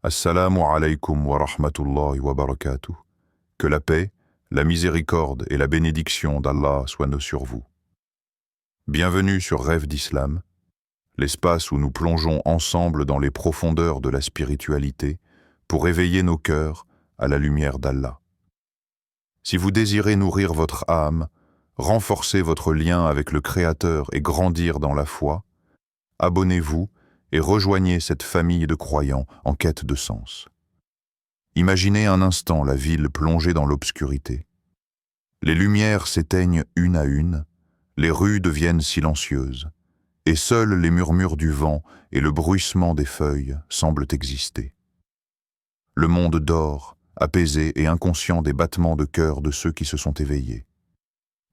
Assalamu alaikum wa rahmatullahi wa barakatuh. Que la paix, la miséricorde et la bénédiction d'Allah soient sur vous. Bienvenue sur Rêve d'Islam, l'espace où nous plongeons ensemble dans les profondeurs de la spiritualité pour éveiller nos cœurs à la lumière d'Allah. Si vous désirez nourrir votre âme, renforcer votre lien avec le Créateur et grandir dans la foi, abonnez-vous et rejoignez cette famille de croyants en quête de sens. Imaginez un instant la ville plongée dans l'obscurité. Les lumières s'éteignent une à une, les rues deviennent silencieuses, et seuls les murmures du vent et le bruissement des feuilles semblent exister. Le monde dort, apaisé et inconscient des battements de cœur de ceux qui se sont éveillés.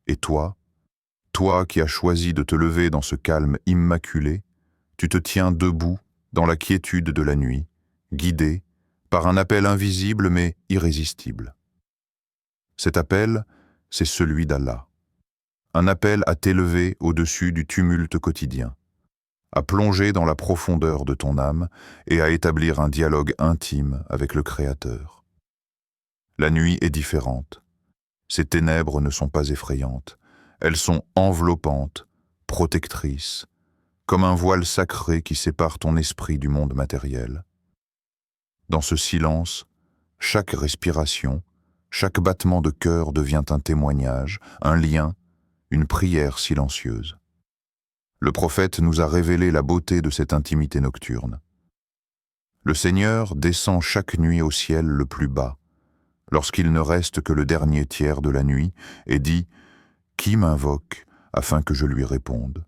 Et toi qui as choisi de te lever dans ce calme immaculé, tu te tiens debout dans la quiétude de la nuit, guidé par un appel invisible mais irrésistible. Cet appel, c'est celui d'Allah. Un appel à t'élever au-dessus du tumulte quotidien, à plonger dans la profondeur de ton âme et à établir un dialogue intime avec le Créateur. La nuit est différente. Ces ténèbres ne sont pas effrayantes. Elles sont enveloppantes, protectrices, comme un voile sacré qui sépare ton esprit du monde matériel. Dans ce silence, chaque respiration, chaque battement de cœur devient un témoignage, un lien, une prière silencieuse. Le prophète nous a révélé la beauté de cette intimité nocturne. Le Seigneur descend chaque nuit au ciel le plus bas, lorsqu'il ne reste que le dernier tiers de la nuit, et dit « Qui m'invoque afin que je lui réponde ?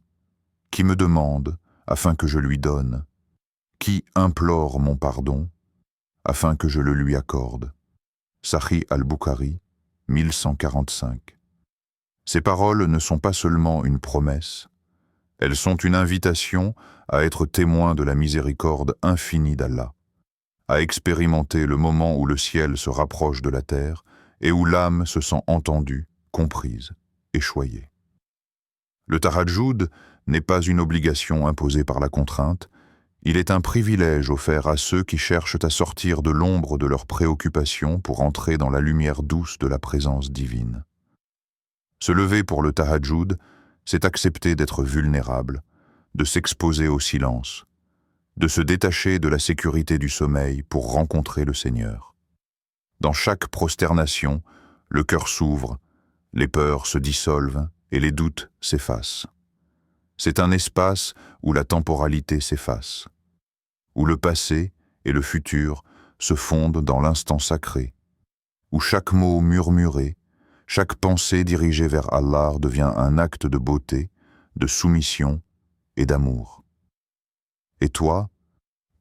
Qui me demande afin que je lui donne ? Qui implore mon pardon afin que je le lui accorde ?» Sahih al-Bukhari, 1145. Ces paroles ne sont pas seulement une promesse, elles sont une invitation à être témoin de la miséricorde infinie d'Allah, à expérimenter le moment où le ciel se rapproche de la terre et où l'âme se sent entendue, comprise et choyée. Le tahajjud n'est pas une obligation imposée par la contrainte, il est un privilège offert à ceux qui cherchent à sortir de l'ombre de leurs préoccupations pour entrer dans la lumière douce de la présence divine. Se lever pour le tahajjud, c'est accepter d'être vulnérable, de s'exposer au silence, de se détacher de la sécurité du sommeil pour rencontrer le Seigneur. Dans chaque prosternation, le cœur s'ouvre, les peurs se dissolvent et les doutes s'effacent. C'est un espace où la temporalité s'efface, où le passé et le futur se fondent dans l'instant sacré, où chaque mot murmuré, chaque pensée dirigée vers Allah devient un acte de beauté, de soumission et d'amour. Et toi,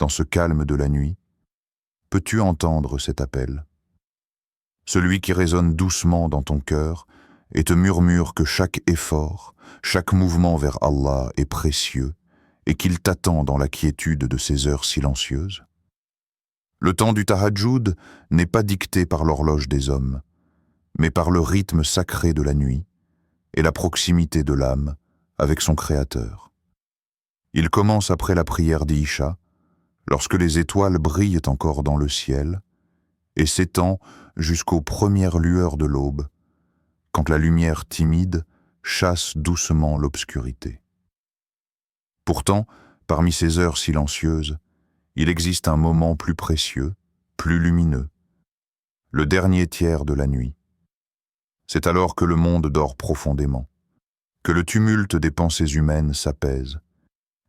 dans ce calme de la nuit, peux-tu entendre cet appel ? Celui qui résonne doucement dans ton cœur et te murmure que chaque effort, chaque mouvement vers Allah est précieux et qu'il t'attend dans la quiétude de ces heures silencieuses. Le temps du tahajjud n'est pas dicté par l'horloge des hommes, mais par le rythme sacré de la nuit et la proximité de l'âme avec son Créateur. Il commence après la prière d'Isha, lorsque les étoiles brillent encore dans le ciel, et s'étend jusqu'aux premières lueurs de l'aube, quand la lumière timide chasse doucement l'obscurité. Pourtant, parmi ces heures silencieuses, il existe un moment plus précieux, plus lumineux, le dernier tiers de la nuit. C'est alors que le monde dort profondément, que le tumulte des pensées humaines s'apaise,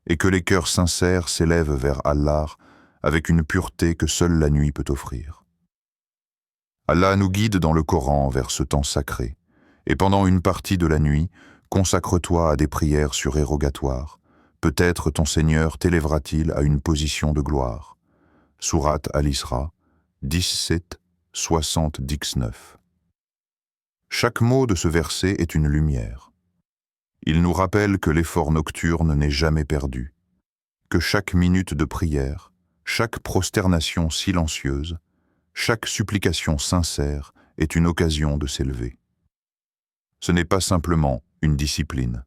et que les cœurs sincères s'élèvent vers Allah avec une pureté que seule la nuit peut offrir. Allah nous guide dans le Coran vers ce temps sacré, et pendant une partie de la nuit, consacre-toi à des prières surérogatoires. Peut-être ton Seigneur t'élèvera-t-il à une position de gloire. Sourate Al-Isra, 17, 60-19. Chaque mot de ce verset est une lumière. Il nous rappelle que l'effort nocturne n'est jamais perdu, que chaque minute de prière, chaque prosternation silencieuse, chaque supplication sincère est une occasion de s'élever. Ce n'est pas simplement une discipline.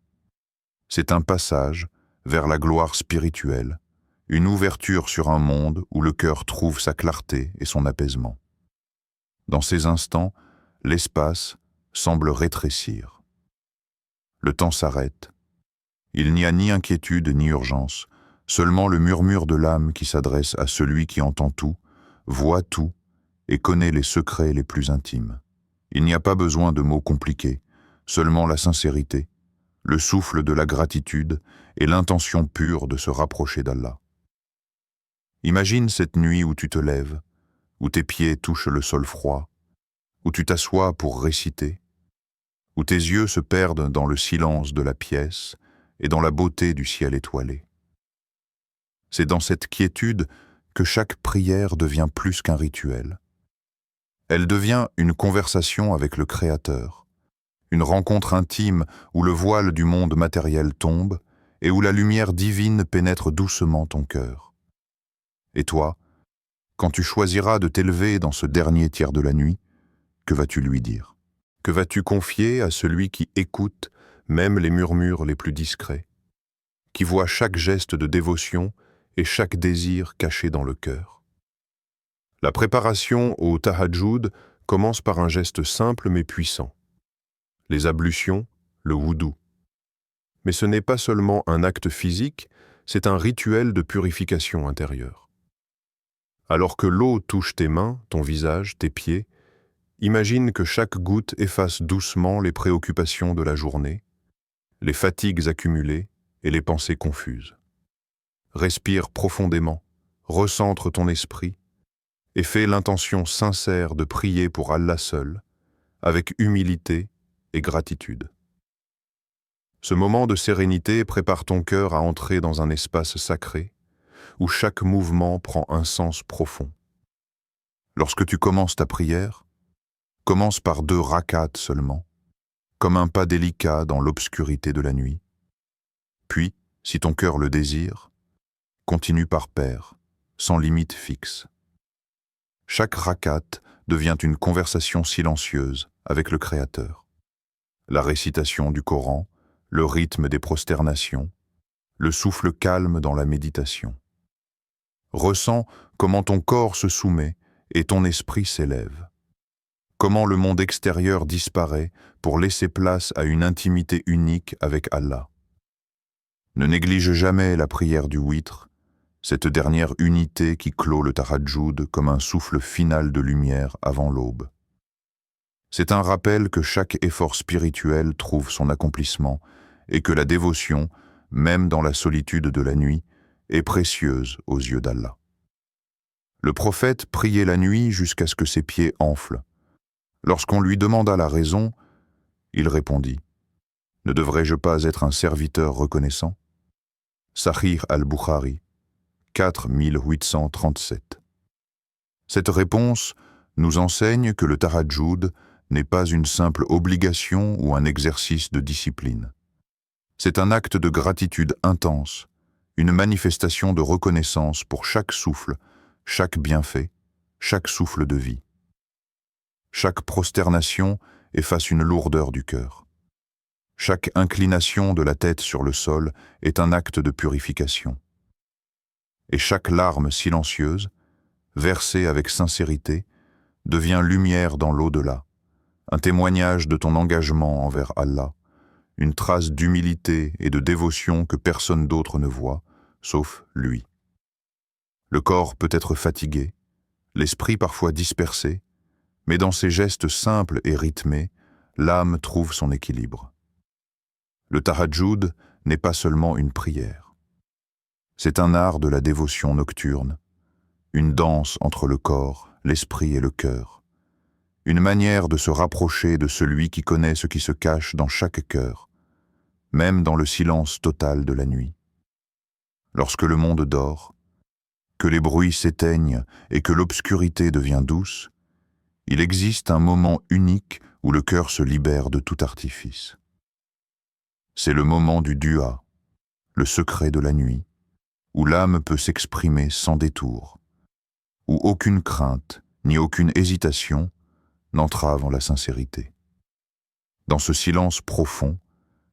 C'est un passage vers la gloire spirituelle, une ouverture sur un monde où le cœur trouve sa clarté et son apaisement. Dans ces instants, l'espace semble rétrécir. Le temps s'arrête. Il n'y a ni inquiétude ni urgence, seulement le murmure de l'âme qui s'adresse à celui qui entend tout, voit tout et connaît les secrets les plus intimes. Il n'y a pas besoin de mots compliqués, seulement la sincérité, le souffle de la gratitude et l'intention pure de se rapprocher d'Allah. Imagine cette nuit où tu te lèves, où tes pieds touchent le sol froid, où tu t'assois pour réciter, où tes yeux se perdent dans le silence de la pièce et dans la beauté du ciel étoilé. C'est dans cette quiétude que chaque prière devient plus qu'un rituel. Elle devient une conversation avec le Créateur, une rencontre intime où le voile du monde matériel tombe et où la lumière divine pénètre doucement ton cœur. Et toi, quand tu choisiras de t'élever dans ce dernier tiers de la nuit, que vas-tu lui dire? Que vas-tu confier à celui qui écoute même les murmures les plus discrets, qui voit chaque geste de dévotion et chaque désir caché dans le cœur? La préparation au tahajjud commence par un geste simple mais puissant. Les ablutions, le wudu. Mais ce n'est pas seulement un acte physique, c'est un rituel de purification intérieure. Alors que l'eau touche tes mains, ton visage, tes pieds, imagine que chaque goutte efface doucement les préoccupations de la journée, les fatigues accumulées et les pensées confuses. Respire profondément, recentre ton esprit et fais l'intention sincère de prier pour Allah seul, avec humilité et gratitude. Ce moment de sérénité prépare ton cœur à entrer dans un espace sacré, où chaque mouvement prend un sens profond. Lorsque tu commences ta prière, commence par 2 rakats seulement, comme un pas délicat dans l'obscurité de la nuit. Puis, si ton cœur le désire, continue par paires, sans limite fixe. Chaque rakat devient une conversation silencieuse avec le Créateur. La récitation du Coran, le rythme des prosternations, le souffle calme dans la méditation. Ressens comment ton corps se soumet et ton esprit s'élève. Comment le monde extérieur disparaît pour laisser place à une intimité unique avec Allah. Ne néglige jamais la prière du witr, cette dernière unité qui clôt le tahajjud comme un souffle final de lumière avant l'aube. C'est un rappel que chaque effort spirituel trouve son accomplissement et que la dévotion, même dans la solitude de la nuit, est précieuse aux yeux d'Allah. Le prophète priait la nuit jusqu'à ce que ses pieds enflent. Lorsqu'on lui demanda la raison, il répondit « Ne devrais-je pas être un serviteur reconnaissant ?» Sahih al-Bukhari, 4837. Cette réponse nous enseigne que le tahajjud n'est pas une simple obligation ou un exercice de discipline. C'est un acte de gratitude intense, une manifestation de reconnaissance pour chaque souffle, chaque bienfait, chaque souffle de vie. Chaque prosternation efface une lourdeur du cœur. Chaque inclination de la tête sur le sol est un acte de purification. Et chaque larme silencieuse, versée avec sincérité, devient lumière dans l'au-delà, un témoignage de ton engagement envers Allah, une trace d'humilité et de dévotion que personne d'autre ne voit, sauf lui. Le corps peut être fatigué, l'esprit parfois dispersé, mais dans ces gestes simples et rythmés, l'âme trouve son équilibre. Le tahajjud n'est pas seulement une prière. C'est un art de la dévotion nocturne, une danse entre le corps, l'esprit et le cœur, une manière de se rapprocher de celui qui connaît ce qui se cache dans chaque cœur, même dans le silence total de la nuit. Lorsque le monde dort, que les bruits s'éteignent et que l'obscurité devient douce, il existe un moment unique où le cœur se libère de tout artifice. C'est le moment du dua, le secret de la nuit, où l'âme peut s'exprimer sans détour, où aucune crainte ni aucune hésitation n'entrave en la sincérité. Dans ce silence profond,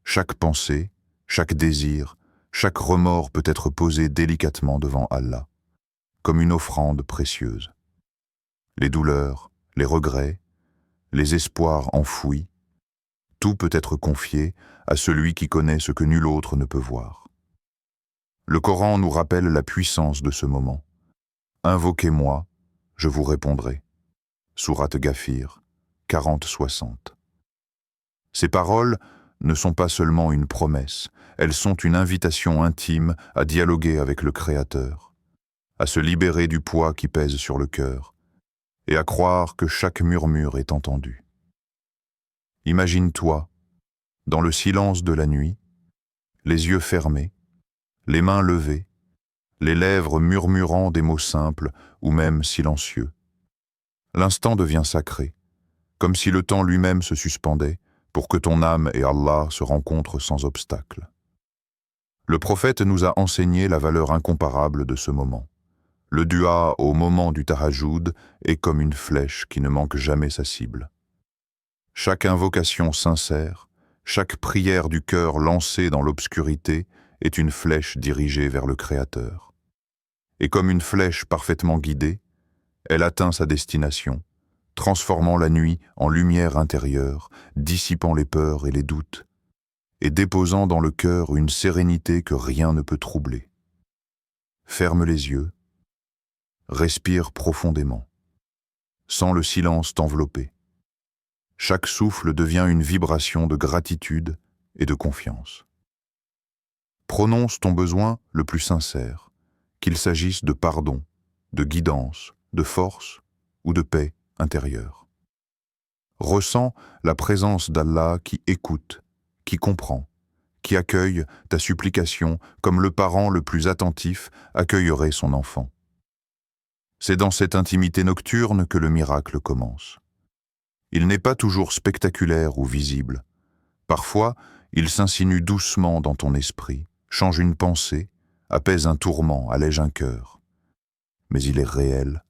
chaque pensée, chaque désir, Chaque remords peut être posé délicatement devant Allah, comme une offrande précieuse. Les douleurs, les regrets, les espoirs enfouis, tout peut être confié à celui qui connaît ce que nul autre ne peut voir. Le Coran nous rappelle la puissance de ce moment. Invoquez-moi, je vous répondrai. Sourate Ghafir, 40-60. Ces paroles ne sont pas seulement une promesse, elles sont une invitation intime à dialoguer avec le Créateur, à se libérer du poids qui pèse sur le cœur, et à croire que chaque murmure est entendu. Imagine-toi, dans le silence de la nuit, les yeux fermés, les mains levées, les lèvres murmurant des mots simples ou même silencieux. L'instant devient sacré, comme si le temps lui-même se suspendait pour que ton âme et Allah se rencontrent sans obstacle. Le prophète nous a enseigné la valeur incomparable de ce moment. Le dua au moment du tahajjud est comme une flèche qui ne manque jamais sa cible. Chaque invocation sincère, chaque prière du cœur lancée dans l'obscurité est une flèche dirigée vers le Créateur. Et comme une flèche parfaitement guidée, elle atteint sa destination, transformant la nuit en lumière intérieure, dissipant les peurs et les doutes, et déposant dans le cœur une sérénité que rien ne peut troubler. Ferme les yeux, respire profondément. Sens le silence t'envelopper. Chaque souffle devient une vibration de gratitude et de confiance. Prononce ton besoin le plus sincère, qu'il s'agisse de pardon, de guidance, de force ou de paix intérieure. Ressens la présence d'Allah qui écoute, qui comprend, qui accueille ta supplication comme le parent le plus attentif accueillerait son enfant. C'est dans cette intimité nocturne que le miracle commence. Il n'est pas toujours spectaculaire ou visible. Parfois, il s'insinue doucement dans ton esprit, change une pensée, apaise un tourment, allège un cœur. Mais il est réel,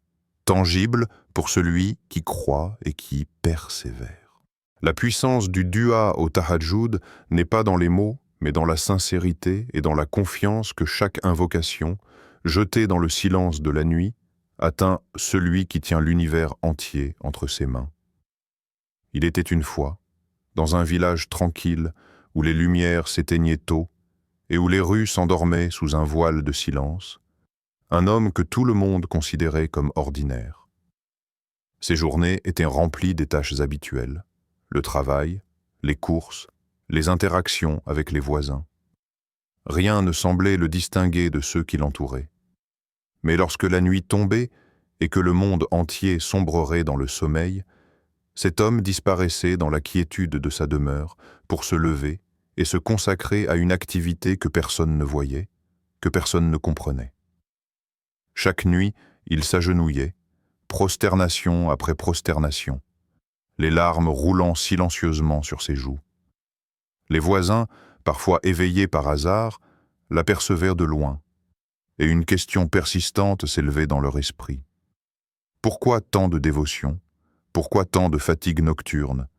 tangible pour celui qui croit et qui persévère. La puissance du dua au tahajjud n'est pas dans les mots, mais dans la sincérité et dans la confiance que chaque invocation, jetée dans le silence de la nuit, atteint celui qui tient l'univers entier entre ses mains. Il était une fois, dans un village tranquille où les lumières s'éteignaient tôt et où les rues s'endormaient sous un voile de silence, un homme que tout le monde considérait comme ordinaire. Ses journées étaient remplies des tâches habituelles, le travail, les courses, les interactions avec les voisins. Rien ne semblait le distinguer de ceux qui l'entouraient. Mais lorsque la nuit tombait et que le monde entier sombrerait dans le sommeil, cet homme disparaissait dans la quiétude de sa demeure pour se lever et se consacrer à une activité que personne ne voyait, que personne ne comprenait. Chaque nuit, il s'agenouillait, prosternation après prosternation, les larmes roulant silencieusement sur ses joues. Les voisins, parfois éveillés par hasard, l'apercevaient de loin, et une question persistante s'élevait dans leur esprit. Pourquoi tant de dévotion ? Pourquoi tant de fatigue nocturne,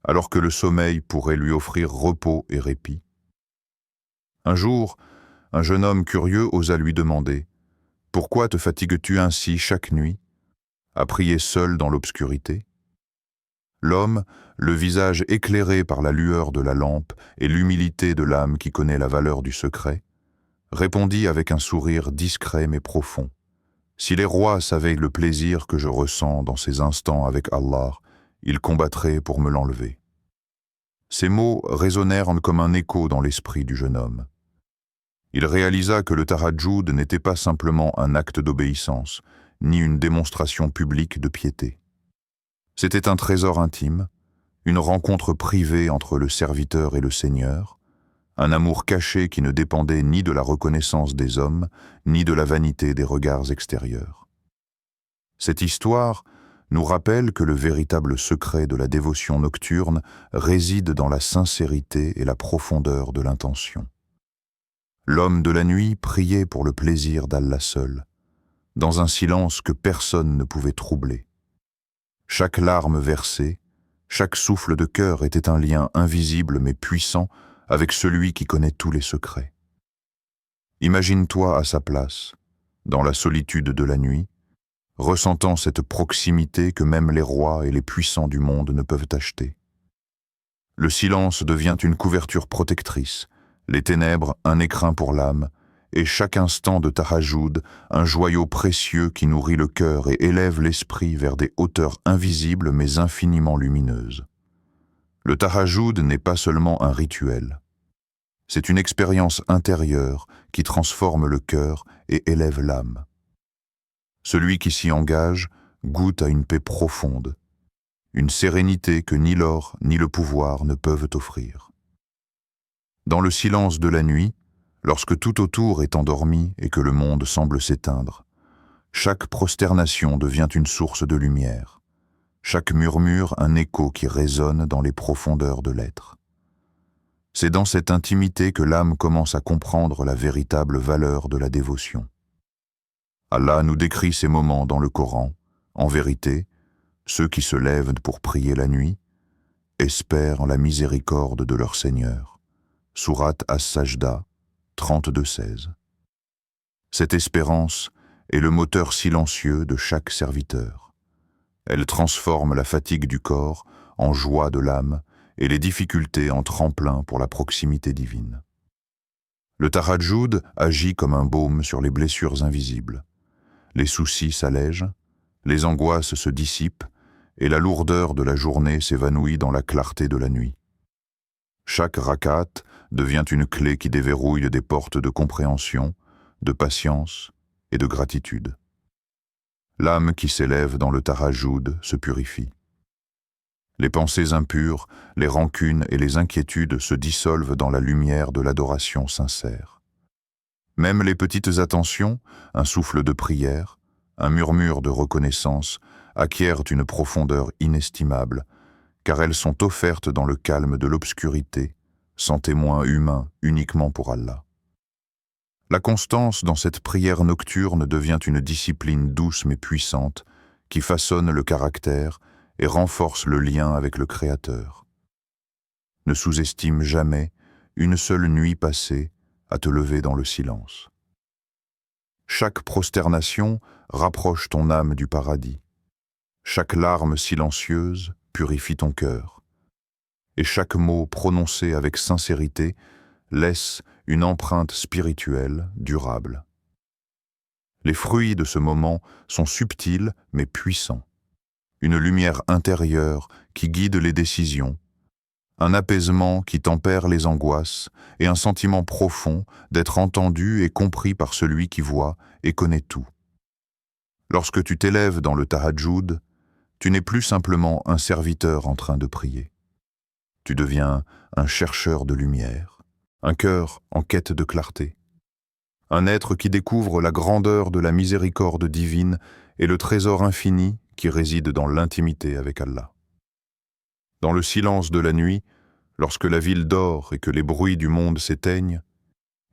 alors que le sommeil pourrait lui offrir repos et répit? Un jour, un jeune homme curieux osa lui demander « Pourquoi te fatigues-tu ainsi chaque nuit, à prier seul dans l'obscurité ?» L'homme, le visage éclairé par la lueur de la lampe et l'humilité de l'âme qui connaît la valeur du secret, répondit avec un sourire discret mais profond. Si les rois savaient le plaisir que je ressens dans ces instants avec Allah, ils combattraient pour me l'enlever. Ces mots résonnèrent comme un écho dans l'esprit du jeune homme. Il réalisa que le tahajjud n'était pas simplement un acte d'obéissance, ni une démonstration publique de piété. C'était un trésor intime, une rencontre privée entre le serviteur et le Seigneur, un amour caché qui ne dépendait ni de la reconnaissance des hommes, ni de la vanité des regards extérieurs. Cette histoire nous rappelle que le véritable secret de la dévotion nocturne réside dans la sincérité et la profondeur de l'intention. L'homme de la nuit priait pour le plaisir d'Allah seul, dans un silence que personne ne pouvait troubler. Chaque larme versée, chaque souffle de cœur était un lien invisible mais puissant avec celui qui connaît tous les secrets. Imagine-toi à sa place, dans la solitude de la nuit, ressentant cette proximité que même les rois et les puissants du monde ne peuvent acheter. Le silence devient une couverture protectrice, les ténèbres un écrin pour l'âme, et chaque instant de tahajjud un joyau précieux qui nourrit le cœur et élève l'esprit vers des hauteurs invisibles mais infiniment lumineuses. Le tahajjud n'est pas seulement un rituel. C'est une expérience intérieure qui transforme le cœur et élève l'âme. Celui qui s'y engage goûte à une paix profonde, une sérénité que ni l'or ni le pouvoir ne peuvent offrir. Dans le silence de la nuit, lorsque tout autour est endormi et que le monde semble s'éteindre, chaque prosternation devient une source de lumière, chaque murmure un écho qui résonne dans les profondeurs de l'être. C'est dans cette intimité que l'âme commence à comprendre la véritable valeur de la dévotion. Allah nous décrit ces moments dans le Coran. En vérité, ceux qui se lèvent pour prier la nuit espèrent la miséricorde de leur Seigneur. Sourate As-Sajda 32-16. Cette espérance est le moteur silencieux de chaque serviteur. Elle transforme la fatigue du corps en joie de l'âme et les difficultés en tremplin pour la proximité divine. Le tahajjud agit comme un baume sur les blessures invisibles. Les soucis s'allègent, les angoisses se dissipent et la lourdeur de la journée s'évanouit dans la clarté de la nuit. Chaque rakat devient une clé qui déverrouille des portes de compréhension, de patience et de gratitude. L'âme qui s'élève dans le tahajjud se purifie. Les pensées impures, les rancunes et les inquiétudes se dissolvent dans la lumière de l'adoration sincère. Même les petites attentions, un souffle de prière, un murmure de reconnaissance, acquièrent une profondeur inestimable, car elles sont offertes dans le calme de l'obscurité, sans témoin humain uniquement pour Allah. La constance dans cette prière nocturne devient une discipline douce mais puissante, qui façonne le caractère et renforce le lien avec le Créateur. Ne sous-estime jamais une seule nuit passée à te lever dans le silence. Chaque prosternation rapproche ton âme du paradis. Chaque larme silencieuse purifie ton cœur. Et chaque mot prononcé avec sincérité laisse une empreinte spirituelle durable. Les fruits de ce moment sont subtils mais puissants. Une lumière intérieure qui guide les décisions, un apaisement qui tempère les angoisses et un sentiment profond d'être entendu et compris par celui qui voit et connaît tout. Lorsque tu t'élèves dans le tahajjud, tu n'es plus simplement un serviteur en train de prier. Tu deviens un chercheur de lumière, un cœur en quête de clarté, un être qui découvre la grandeur de la miséricorde divine et le trésor infini qui réside dans l'intimité avec Allah. Dans le silence de la nuit, lorsque la ville dort et que les bruits du monde s'éteignent,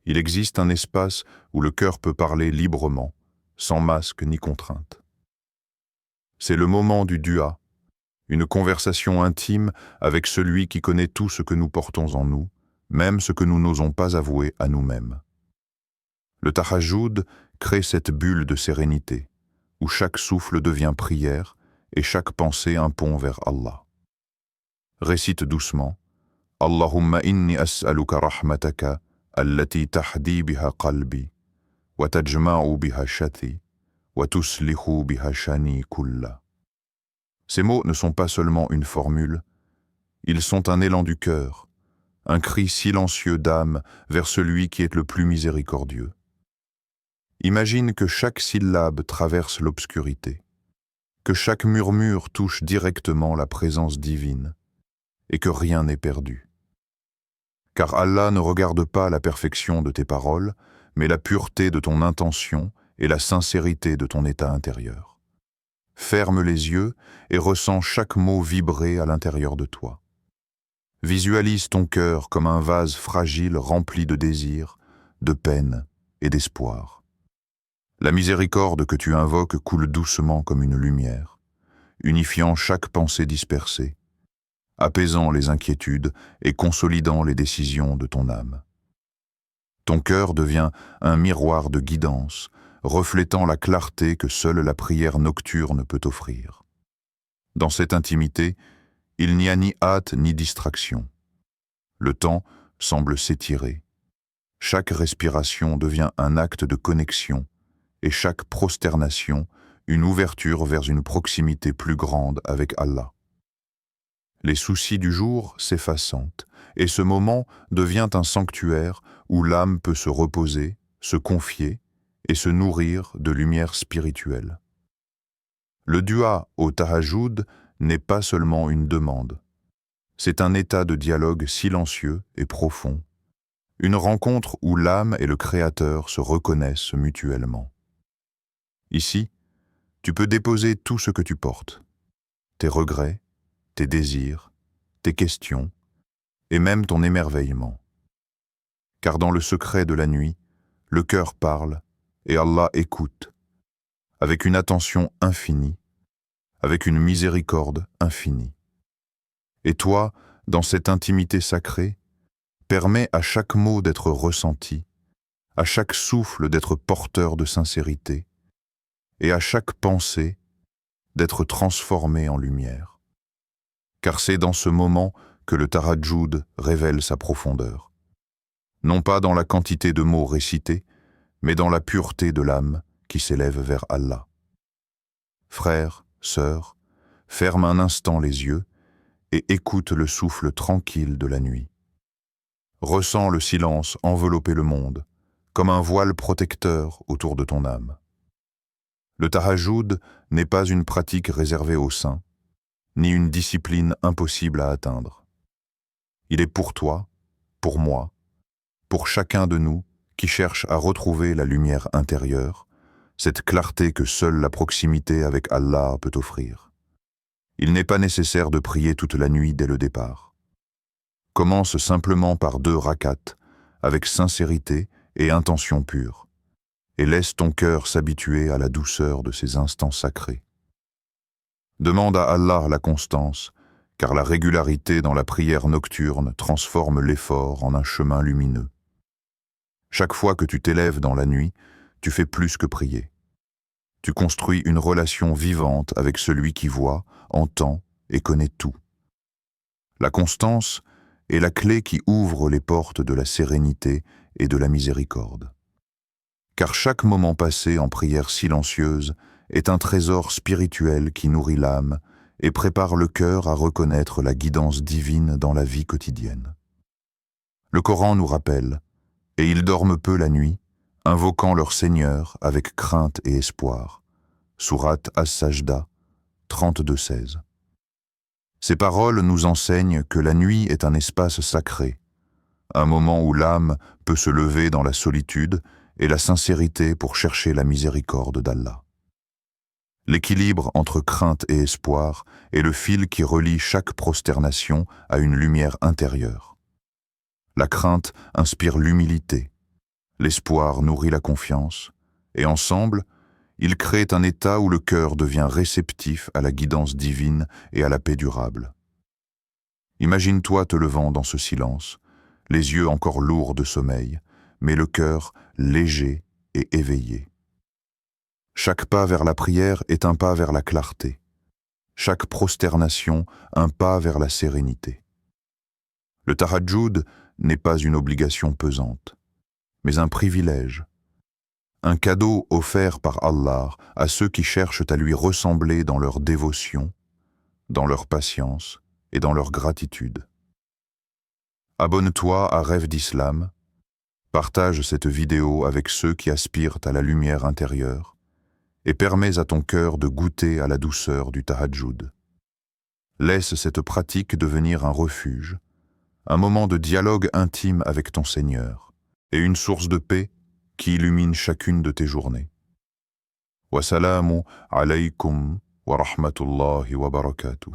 il existe un espace où le cœur peut parler librement, sans masque ni contrainte. C'est le moment du dua, une conversation intime avec celui qui connaît tout ce que nous portons en nous, même ce que nous n'osons pas avouer à nous-mêmes. Le tahajjud crée cette bulle de sérénité, où chaque souffle devient prière et chaque pensée un pont vers Allah. Récite doucement « Allahumma inni as'aluka rahmataka allati tahdi biha qalbi wa tajma'u biha shati wa tuslihu biha shani kulla » Ces mots ne sont pas seulement une formule, ils sont un élan du cœur, un cri silencieux d'âme vers celui qui est le plus miséricordieux. Imagine que chaque syllabe traverse l'obscurité, que chaque murmure touche directement la présence divine, et que rien n'est perdu. Car Allah ne regarde pas la perfection de tes paroles, mais la pureté de ton intention et la sincérité de ton état intérieur. Ferme les yeux et ressens chaque mot vibrer à l'intérieur de toi. Visualise ton cœur comme un vase fragile rempli de désirs, de peine et d'espoir. La miséricorde que tu invoques coule doucement comme une lumière, unifiant chaque pensée dispersée, apaisant les inquiétudes et consolidant les décisions de ton âme. Ton cœur devient un miroir de guidance, reflétant la clarté que seule la prière nocturne peut offrir. Dans cette intimité, il n'y a ni hâte ni distraction. Le temps semble s'étirer. Chaque respiration devient un acte de connexion et chaque prosternation une ouverture vers une proximité plus grande avec Allah. Les soucis du jour s'effacent et ce moment devient un sanctuaire où l'âme peut se reposer, se confier et se nourrir de lumière spirituelle. Le dua au tahajjud n'est pas seulement une demande. C'est un état de dialogue silencieux et profond, une rencontre où l'âme et le Créateur se reconnaissent mutuellement. Ici, tu peux déposer tout ce que tu portes, tes regrets, tes désirs, tes questions, et même ton émerveillement. Car dans le secret de la nuit, le cœur parle et Allah écoute, avec une attention infinie, avec une miséricorde infinie. Et toi, dans cette intimité sacrée, permets à chaque mot d'être ressenti, à chaque souffle d'être porteur de sincérité, et à chaque pensée d'être transformée en lumière. Car c'est dans ce moment que le tahajjud révèle sa profondeur. Non pas dans la quantité de mots récités, mais dans la pureté de l'âme qui s'élève vers Allah. Frère, sœur, ferme un instant les yeux et écoute le souffle tranquille de la nuit. Ressens le silence envelopper le monde, comme un voile protecteur autour de ton âme. Le tahajjud n'est pas une pratique réservée aux saints, ni une discipline impossible à atteindre. Il est pour toi, pour moi, pour chacun de nous qui cherche à retrouver la lumière intérieure, cette clarté que seule la proximité avec Allah peut offrir. Il n'est pas nécessaire de prier toute la nuit dès le départ. Commence simplement par 2 rakats, avec sincérité et intention pure, et laisse ton cœur s'habituer à la douceur de ces instants sacrés. Demande à Allah la constance, car la régularité dans la prière nocturne transforme l'effort en un chemin lumineux. Chaque fois que tu t'élèves dans la nuit, tu fais plus que prier. Tu construis une relation vivante avec celui qui voit, entend et connaît tout. La constance est la clé qui ouvre les portes de la sérénité et de la miséricorde. Car chaque moment passé en prière silencieuse est un trésor spirituel qui nourrit l'âme et prépare le cœur à reconnaître la guidance divine dans la vie quotidienne. Le Coran nous rappelle « Et ils dorment peu la nuit, invoquant leur Seigneur avec crainte et espoir » Sourate As-Sajda 32-16. Ces paroles nous enseignent que la nuit est un espace sacré, un moment où l'âme peut se lever dans la solitude et la sincérité pour chercher la miséricorde d'Allah. L'équilibre entre crainte et espoir est le fil qui relie chaque prosternation à une lumière intérieure. La crainte inspire l'humilité, l'espoir nourrit la confiance, et ensemble, ils créent un état où le cœur devient réceptif à la guidance divine et à la paix durable. Imagine-toi te levant dans ce silence, les yeux encore lourds de sommeil, mais le cœur léger et éveillé. Chaque pas vers la prière est un pas vers la clarté, chaque prosternation un pas vers la sérénité. Le tahajjud n'est pas une obligation pesante, mais un privilège, un cadeau offert par Allah à ceux qui cherchent à lui ressembler dans leur dévotion, dans leur patience et dans leur gratitude. Abonne-toi à Rêve d'Islam, partage cette vidéo avec ceux qui aspirent à la lumière intérieure et permets à ton cœur de goûter à la douceur du tahajjud. Laisse cette pratique devenir un refuge, un moment de dialogue intime avec ton Seigneur et une source de paix qui illumine chacune de tes journées. Wassalamu alaykum wa rahmatullahi wa barakatuh.